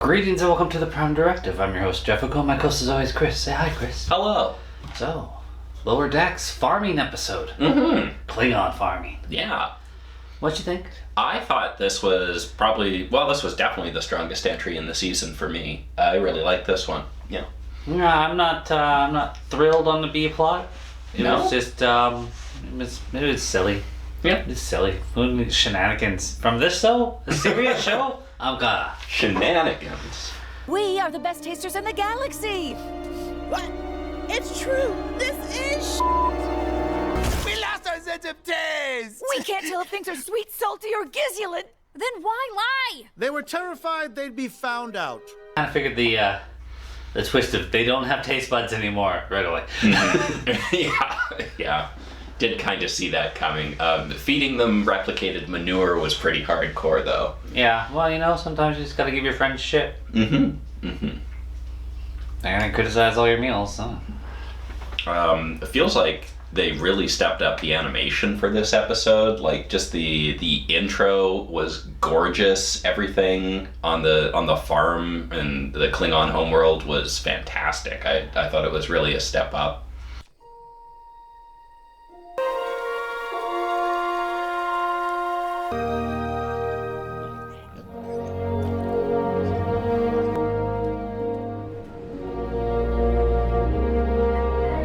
Greetings and welcome to the Prime Directive. I'm your host, Chieffo. My host is always Chris. Say hi, Chris. Hello. So, Lower Decks farming episode. Mm-hmm. Klingon farming. Yeah. What'd you think? I thought this was this was definitely the strongest entry in the season for me. I really like this one. Yeah. Yeah, I'm not thrilled on the B plot. It was just, it was silly. Yeah. It's silly. Shenanigans. From this show? The serious show? Oh god. Shenanigans. We are the best tasters in the galaxy! What? It's true! This is We lost our sense of taste! We can't tell if things are sweet, salty, or gizzulin! Then why lie? They were terrified they'd be found out. I figured the twist of they don't have taste buds anymore right away. Yeah. Did kind of see that coming. Feeding them replicated manure was pretty hardcore, though. Yeah, well, sometimes you just gotta give your friends shit. Mm-hmm. Mm-hmm. And criticize all your meals, so. It feels like they really stepped up the animation for this episode. Like, just the intro was gorgeous. Everything on the farm and the Klingon homeworld was fantastic. I thought it was really a step up.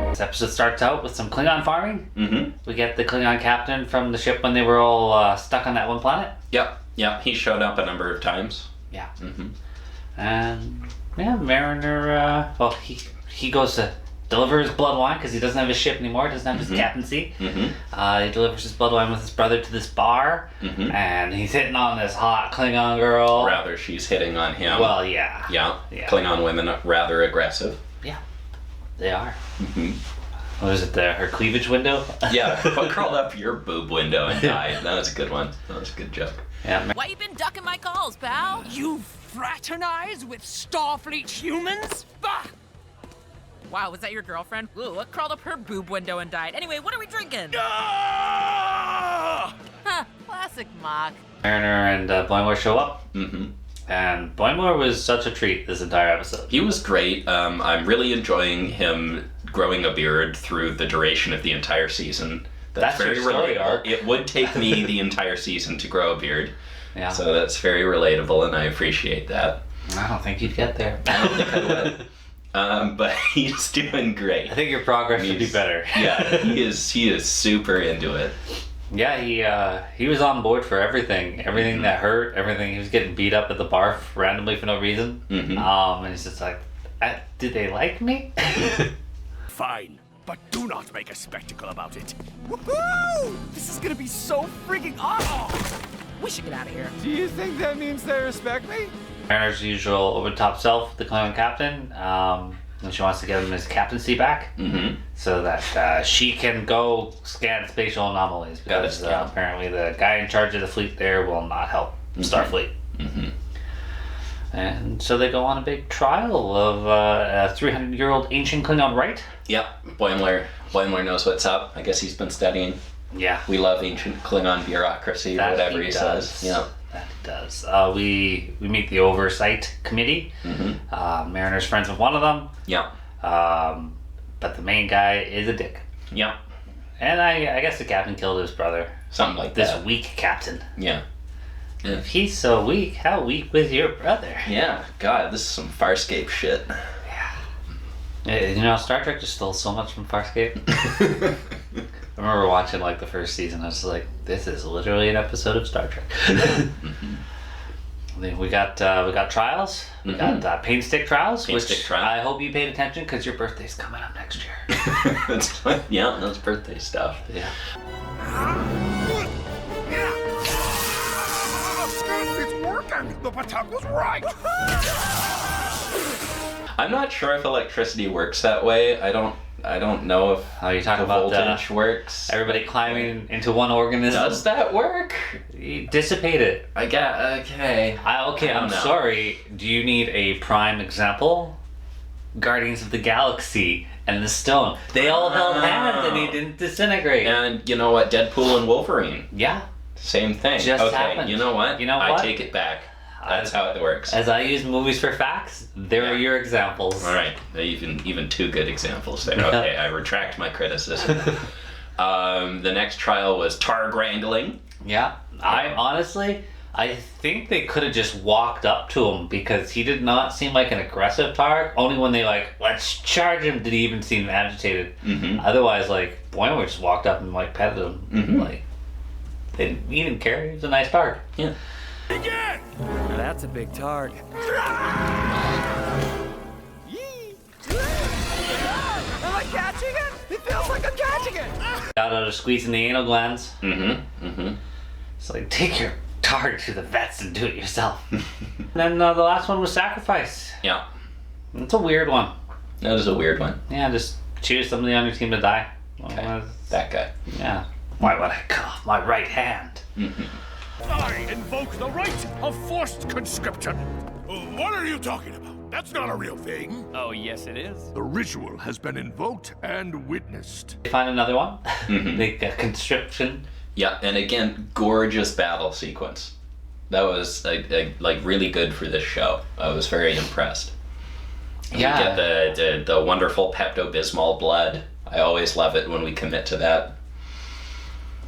This episode starts out with some Klingon farming. Mm-hmm. We get the Klingon captain from the ship when they were all stuck on that one planet. Yep. He showed up a number of times. Yeah. Mm-hmm. And Mariner, he goes to deliver his blood wine because he doesn't have his ship anymore, doesn't have his captaincy. Mm-hmm. He delivers his blood wine with his brother to this bar, and he's hitting on this hot Klingon girl. Rather, she's hitting on him. Well, yeah. Yeah. Klingon women are rather aggressive. Yeah, they are. Mm-hmm. What is it there? Her cleavage window? Yeah, but crawled up your boob window and died. That was a good one. That was a good joke. Yeah. Why you been ducking my calls, pal? You fraternize with Starfleet humans? Bah! Wow, was that your girlfriend? Ooh, what crawled up her boob window and died? Anyway, what are we drinking? Ah! Huh, classic mock. Mariner and Boimler show up. Mm-hmm. And Boimler was such a treat this entire episode. He was great. I'm really enjoying him growing a beard through the duration of the entire season. That's very your story relatable. arc. It would take me the entire season to grow a beard. Yeah. So that's very relatable, and I appreciate that. I don't think you'd get there. I don't think I would. But he's doing great. I think your progress should be better. Yeah, he is super into it. Yeah, he was on board for everything. Everything that hurt, everything. He was getting beat up at the bar randomly for no reason. Mm-hmm. And he's just like, did they like me? Fine, but do not make a spectacle about it. Woohoo! This is gonna be so freaking awesome! We should get out of here. Do you think that means they respect me? Mariner's usual over-the-top self, the Klingon captain, and she wants to get him his captaincy back so that she can go scan spatial anomalies because apparently the guy in charge of the fleet there will not help Starfleet. Mm-hmm. And so they go on a big trial of a 300-year-old ancient Klingon rite. Yep, Boimler knows what's up. I guess he's been studying. Yeah. We love ancient Klingon bureaucracy or That whatever he does. says. Yeah. That he does. We meet the Oversight Committee. Mariner's friends with one of them. Yeah. But the main guy is a dick. Yeah. And I guess the captain killed his brother. Something like This that. weak captain. Yeah. If he's so weak, how weak was your brother? Yeah. God, this is some Farscape shit. Star Trek just stole so much from Farscape. I remember watching the first season. I was like, this is literally an episode of Star Trek. We got trials. We got pain stick trials, Painstick which trial. I hope you paid attention because your birthday's coming up next year. That's birthday stuff. Yeah. It's working! The Patak was right! I'm not sure if electricity works that way. I don't know if Oh, you talk the about voltage works. everybody climbing into one organism. Does that work? You dissipate it. I get okay. I'm don't know. sorry. Do you need a prime example? Guardians of the Galaxy and the Stone. They all held hands and he didn't disintegrate. And you know what? Deadpool and Wolverine. Yeah. Same thing. Just okay, happened. you know what? You know I what? take it back. That's how it works. As I use movies for facts, there are your examples. All right, even two good examples there. Okay, I retract my criticism. The next trial was tar wrangling. Yeah, I think they could have just walked up to him because he did not seem like an aggressive tar. Only when they let's charge him did he even seem agitated. Mm-hmm. Otherwise, Boimler just walked up and petted him. Mm-hmm. He didn't care. He was a nice targ. Yeah. Begin! That's a big targ. Am I catching it? It feels like I'm catching it! Got out of squeezing the anal glands. Mm-hmm. Mm-hmm. It's take your targ to the vets and do it yourself. Then the last one was sacrifice. Yeah. It's a weird one. That was a weird one. Yeah, just choose somebody on your team to die. Okay. That guy. Yeah. Why would I cut off my right hand? Mm-hmm. I invoke the right of forced conscription. What are you talking about? That's not a real thing. Oh, yes, it is. The ritual has been invoked and witnessed. They find another one. Mm-hmm. The conscription. Yeah, and again, gorgeous battle sequence. That was really good for this show. I was very impressed. Yeah. We get the wonderful Pepto-Bismol blood. I always love it when we commit to that.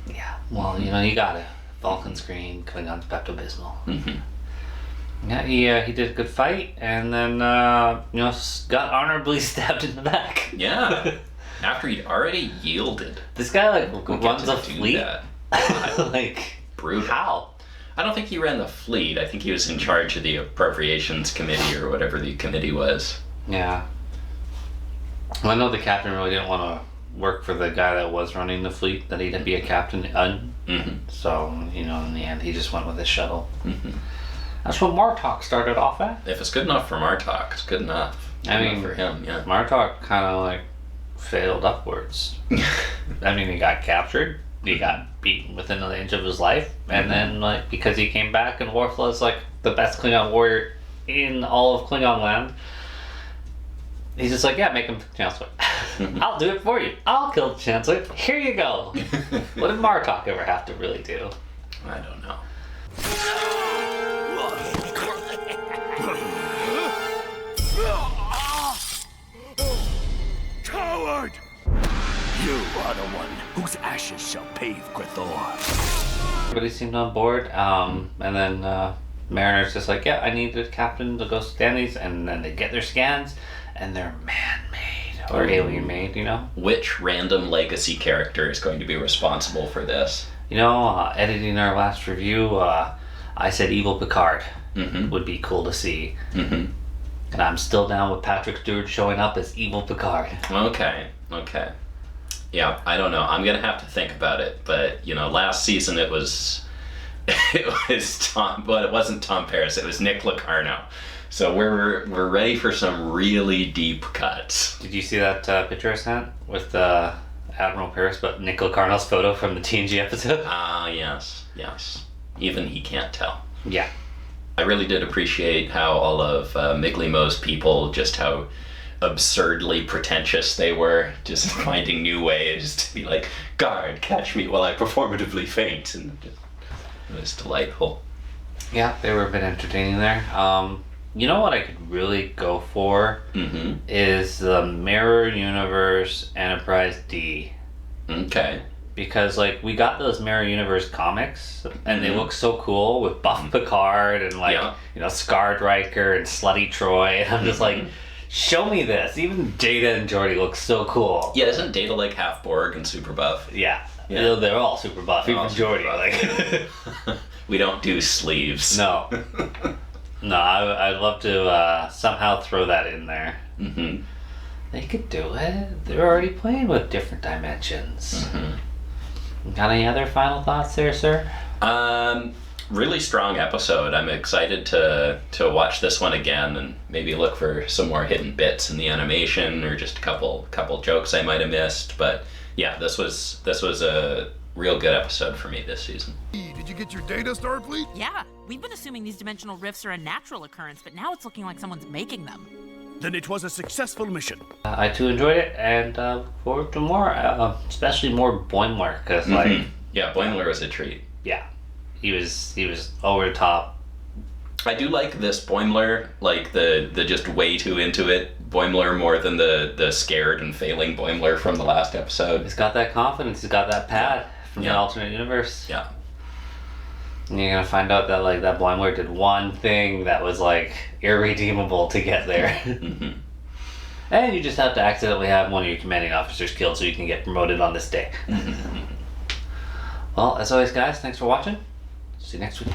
Yeah. Well, you got it. Vulcan's green, Klingon's Pepto-Bismol. Mm-hmm. Yeah, he did a good fight, and then got honorably stabbed in the back. Yeah. After he'd already yielded. This guy runs a fleet. Brutal. How? I don't think he ran the fleet. I think he was in charge of the appropriations committee or whatever the committee was. Yeah. Well, I know the captain really didn't want to work for the guy that was running the fleet, that he'd be a captain. Mm-hmm. So, in the end, he just went with his shuttle. Mm-hmm. That's what Martok started off at. If it's good enough for Martok, it's good enough. Good enough for him, yeah. Martok kind of failed upwards. He got captured. He got beaten within an inch of his life. And then, because he came back and Worf is the best Klingon warrior in all of Klingon land, he's just yeah, make him Chancellor. I'll do it for you. I'll kill the Chancellor. Here you go. What did Martok ever have to really do? I don't know. Coward! You are the one whose ashes shall pave Quaid. Everybody seemed on board. And then Mariner's just yeah, I need the captain to go scan these. And then they get their scans, and they're man-made or alien-made, Which random legacy character is going to be responsible for this? Editing our last review, I said Evil Picard would be cool to see. Mm-hmm. And I'm still down with Patrick Stewart showing up as Evil Picard. Okay. Yeah, I don't know. I'm gonna have to think about it. But last season it was Tom, but it wasn't Tom Paris. It was Nick Locarno. So we're ready for some really deep cuts. Did you see that picture I sent with Admiral Paris, but Nick Locarno's photo from the TNG episode? Yes. Even he can't tell. Yeah. I really did appreciate how all of Migleemo's people, just how absurdly pretentious they were, just finding new ways to be guard, catch me while I performatively faint. And it was delightful. Yeah, they were a bit entertaining there. You know what I could really go for is the Mirror Universe Enterprise D. Okay. Because we got those Mirror Universe comics and they look so cool with Buff Picard and Scarred Riker and Slutty Troy, and I'm just show me this. Even Data and Geordi look so cool. Yeah, isn't Data half Borg and super buff? Yeah. They're all super buff, even Geordi. We don't do sleeves. No. No, I'd love to somehow throw that in there. Mm-hmm. They could do it. They're already playing with different dimensions. Got any other final thoughts there, sir? Really strong episode. I'm excited to watch this one again and maybe look for some more hidden bits in the animation or just a couple jokes I might have missed. But yeah, this was a real good episode for me this season. Did you get your data, Starfleet? Yeah, we've been assuming these dimensional rifts are a natural occurrence, but now it's looking like someone's making them. Then it was a successful mission. I too enjoyed it and look forward to more, especially more Boimler, because yeah, Boimler was a treat. Yeah, he was over the top, I do like this Boimler, like the just way too into it Boimler more than the scared and failing Boimler from the last episode. He's got that confidence. He's got that pad from the alternate universe. Yeah. And you're gonna find out that like that Boimler did one thing that was like irredeemable to get there. Mm-hmm. And you just have to accidentally have one of your commanding officers killed so you can get promoted on this day. Well, as always, guys, thanks for watching. See you next week.